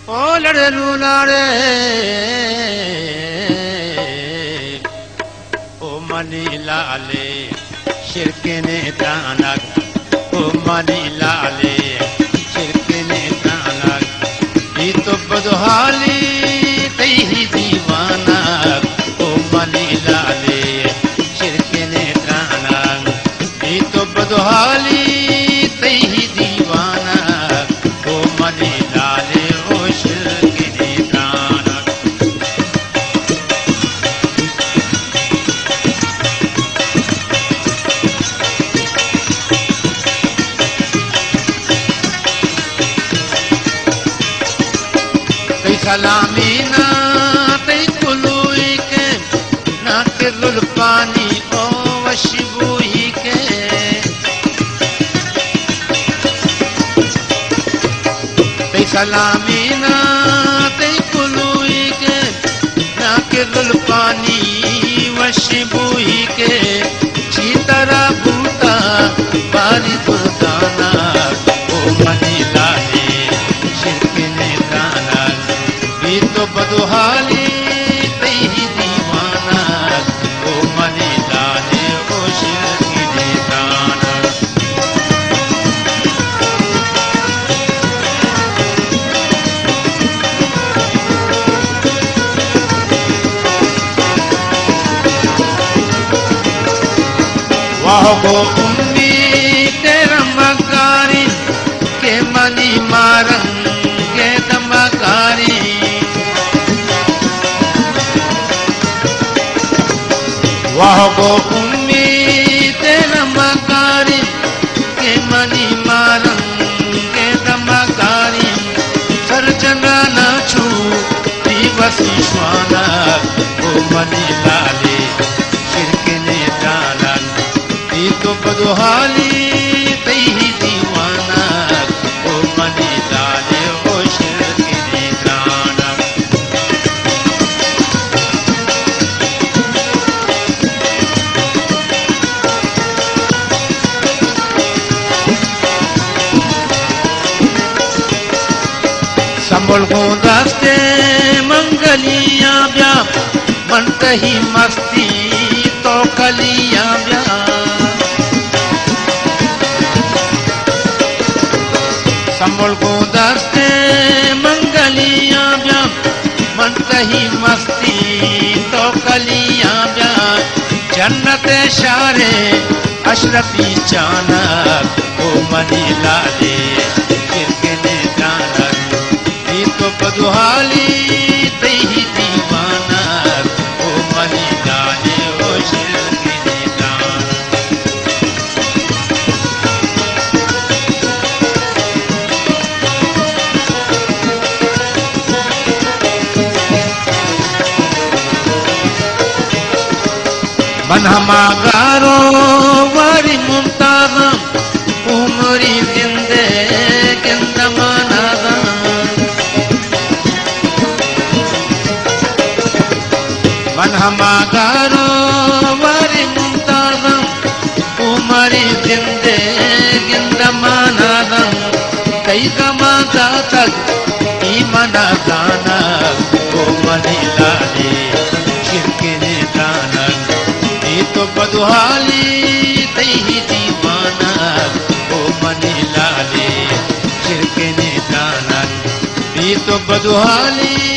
ओ लड़े लूलारे ओ मनी लाले शिरके ने तानक ओ मनी लाले शिरके ने तानक ये तो बदहाली कहीं दीवाना ओ मनी लाले शिरके ने तानक ये तो बदहाली कहीं दीवाना ओ मनी लाले सलामी ना ते कुलुई के ना के लुल्पानी ओ वशिबुई के ते सलामी ना ते कुलुई के ना के लुल्पानी वशिबुई के चीतरा बूटा बारी दुर्दाना ओ मनी लाले शिरके ने दाना तो बदहाली कहीं दीवाना ओ मनी लाले ओ शिरके ने दाना वाह गो उम्मी तेरा मकारी के मनी मारंग के दमकारी वाह गो उम्मी तेरा मकारी के मनी मारंगे दमकारी सर्जना न छू दिवसी श्वाना ओ मनी लाले शिरके ने दाना ये तो बदहाली कहीं दीवाना ओ मनी लाले ओ शिरके ने दाना संभल को रास्ते मंगलिया ब्या बनते ही मस्ती तो कलिया ब्या संभल को रास्ते मंगलिया ब्या बनते ही मस्ती तो कलिया ब्या जन्नत शारे अशरफी चाना ओ मनी लाले शिरके ने दाना तो बदहाली कहीं दीवाना ओ मनी लाले ओ शिरके ने दाना मन हमागारो वारी मुमताज़म उमरी जिंदे गिंदमाना मन हमागारो वारी मुमताज़म उमरी जिंदे गिंदमानादम कई गमादा तक ईमाना दाना ओ मनी लाले शिरके ने दाना ये तो बदहाली कहीं दीवाना ओ मनी लाले शिरके ने दाना ये तो बदहाली